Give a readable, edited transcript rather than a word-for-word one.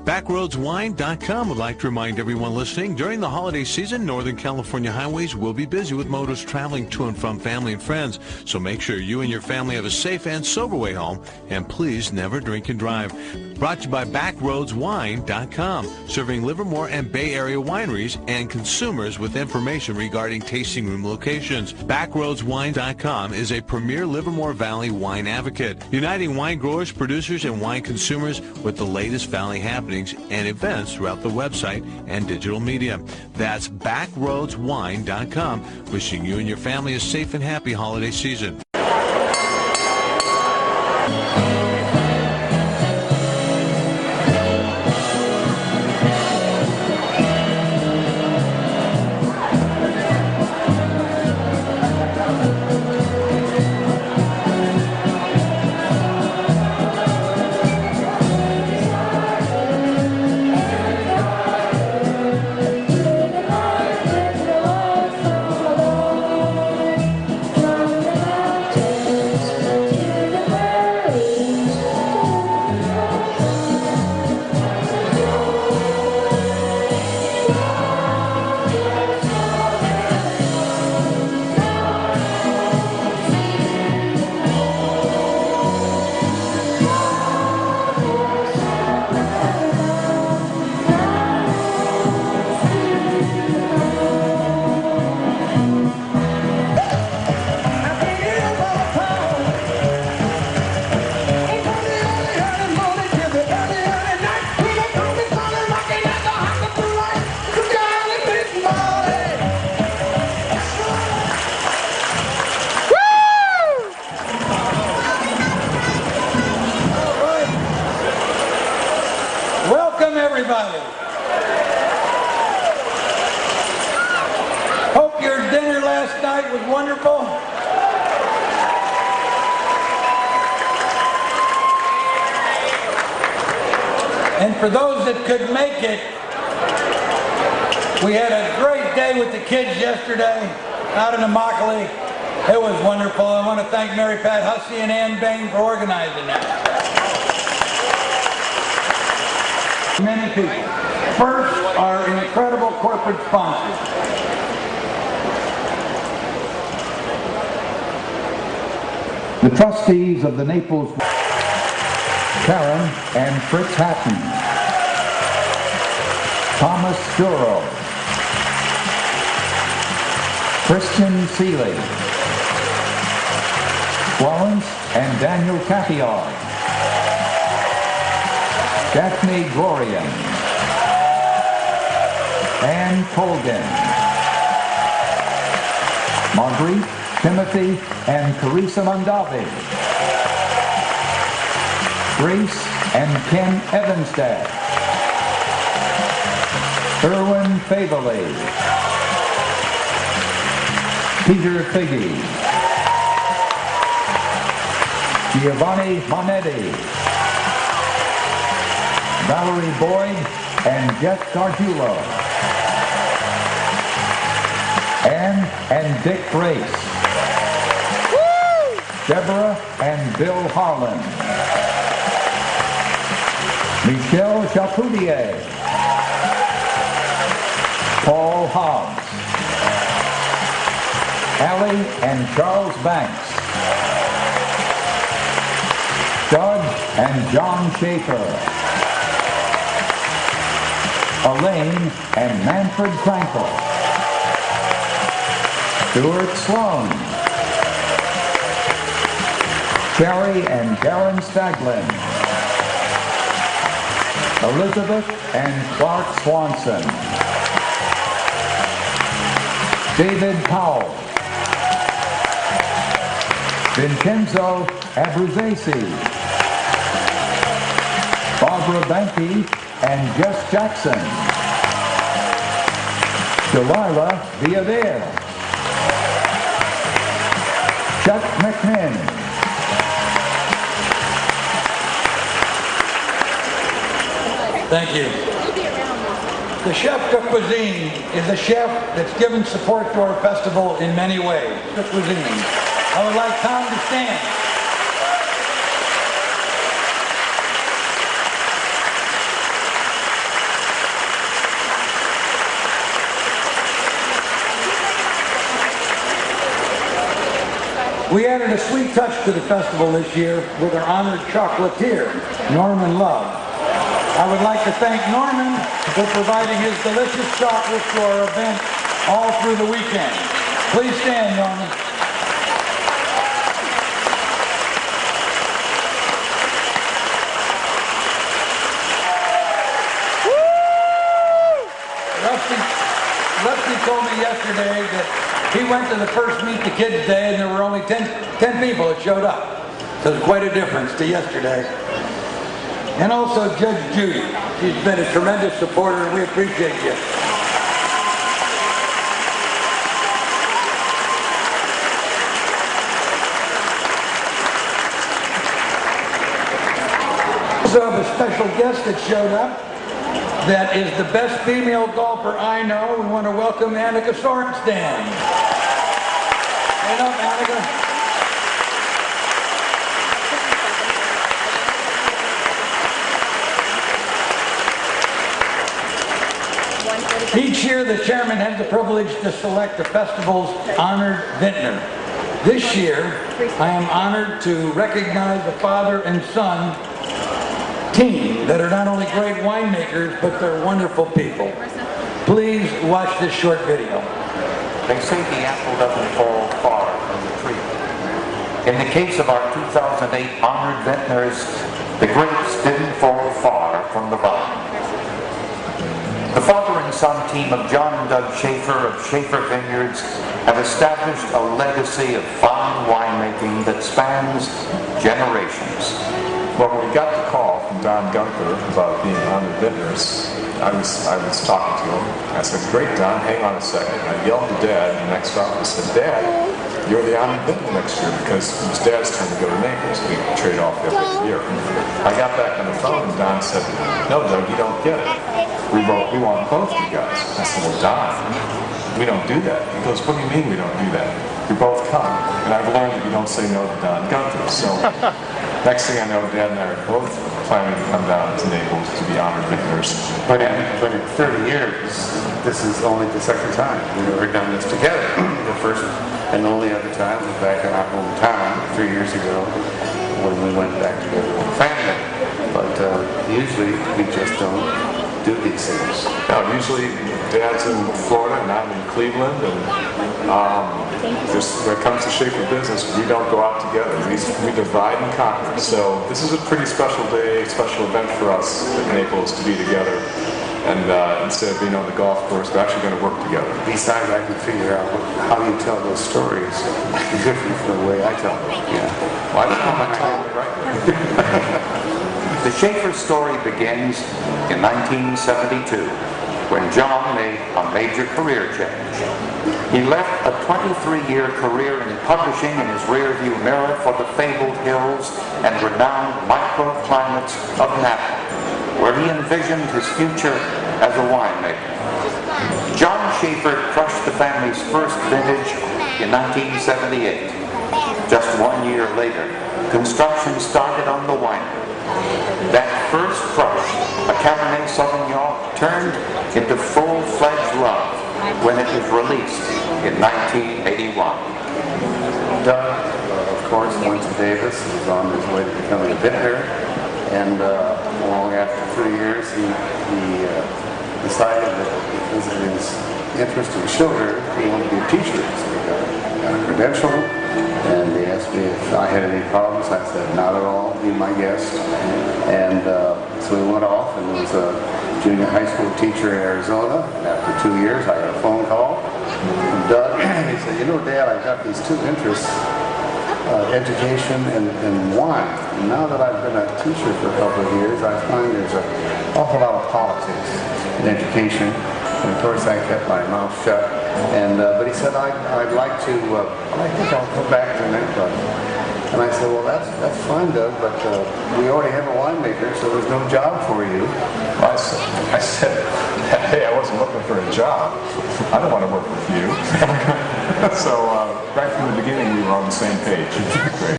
Backroadswine.com would like to remind everyone listening, during the holiday season, Northern California highways will be busy with motorists traveling to and from family and friends. So make sure you and your family have a safe and sober way home, and please never drink and drive. Brought to you by Backroadswine.com, serving Livermore and Bay Area wineries and consumers with information regarding tasting room locations. Backroadswine.com is a premier Livermore Valley wine advocate, uniting wine growers, producers, and wine consumers with the latest Valley happenings and events throughout the website and digital media. That's Backroadswine.com, wishing you and your family a safe and happy holiday season. Everybody. Hope your dinner last night was wonderful. And for those that could make it, we had a great day with the kids yesterday out in Immokalee. It was wonderful. I want to thank Mary Pat Hussey and Ann Bain for organizing that. Many people. First, our incredible corporate sponsors. The trustees of the Naples, Karen and Fritz Hatton, Thomas Duro, Christian Seeley, Florence and Daniel Caviar, Daphne Glorian, Ann Colgan, Marguerite, Timothy, and Carissa Mondavi, Grace and Ken Evanstad, Erwin Faverly, Peter Figge, Giovanni Monetti, Valerie Boyd and Jeff Gargiulo, Ann and Dick Brace, Deborah and Bill Harlan, Michelle Chapoutier, Paul Hobbs, Allie and Charles Banks, Doug and John Schaefer, Elaine and Manfred Frankel, Stuart Sloan, Sherry and Darren Staglin, Elizabeth and Clark Swanson, David Powell, Vincenzo Abruzzese, Barbara Banke and Jess Jackson, Delilah Villavere, Chuck McMinn, thank you. The Chef de Cuisine is a chef that's given support to our festival in many ways. The cuisine. I would like Tom to stand. We added a sweet touch to the festival this year with our honored chocolatier, Norman Love. I would like to thank Norman for providing his delicious chocolates to our event all through the weekend. Please stand, Norman. Rusty told me yesterday that he went to the first Meet the Kids Day and there were only 10 people that showed up. So it's quite a difference to yesterday. And also Judge Judy. She's been a tremendous supporter and we appreciate you. We also have a special guest that showed up. That is the best female golfer I know. We want to welcome Annika Sorenstam. Stand up, Annika. Each year, the chairman has the privilege to select the festival's honored vintner. This year, I am honored to recognize the father and son team that are not only great winemakers, but they're wonderful people. Please watch this short video. They say the apple doesn't fall far from the tree. In the case of our 2008 honored vintners, the grapes didn't fall far from the vine. The father and son team of John and Doug Schaefer of Schaefer Vineyards have established a legacy of fine winemaking that spans generations. Well, when we got the call from Don Gunther about being honored vintners, I was talking to him. I said, "Great, Don, hang on a second." I yelled to Dad in the next office, said, "Dad, you're the honored vintner next year," because it was Dad's turn to go to Naples. We trade off every year. I got back on the phone and Don said, "No, Doug, you don't get it. We want both you guys." I said, "Well, Don, we don't do that." He goes, "What do you mean we don't do that? You both come." And I've learned that you don't say no to Don Gunther. So next thing I know, Dad and I are both planning to come down to Naples to be honored vintners. But in 30 years, this is only the second time we've ever done this together. The first and only other time was back in our hometown 3 years ago when we went back together with the family. But usually we just don't do these things. Now, usually Dad's in Florida and I'm in Cleveland, and just when it comes to Schaefer business, we don't go out together. We divide and conquer. So this is a pretty special day, special event for us at Naples to be together. And instead of being on the golf course, we're actually going to work together. Besides, I can figure out how you tell those stories different from the way I tell them. Yeah. Well, I don't know my time right. The Schaefer story begins in 1972 when John made a major career change. He left a 23-year career in publishing in his rearview mirror for the fabled hills and renowned microclimates of Naples, where he envisioned his future as a winemaker. John Schaefer crushed the family's first vintage in 1978. Just 1 year later, construction started on the winery. That first crush, a Cabernet Sauvignon, turned into full-fledged love when it was released in 1981. Doug, of course, went to Davis. He was on his way to becoming a vintner. And long after 3 years, he decided that because of his interest in children, he wanted to be a teacher. So he got a credential, and they asked me if I had any problems. I said, "Not at all, be my guest." And so we went off and was a junior high school teacher in Arizona. And after 2 years, I got a phone call from Doug. He said, "You know, Dad, I've got these two interests, education and wine. And now that I've been a teacher for a couple of years, I find there's an awful lot of politics in education." And of course, I kept my mouth shut. And but he said, "I'd like to. I think I'll come back to Naples." And I said, "Well, that's fine, Doug, but we already have a winemaker, so there's no job for you." I said, "Hey, I wasn't looking for a job. I don't want to work with you." So right from the beginning, we were on the same page. Great.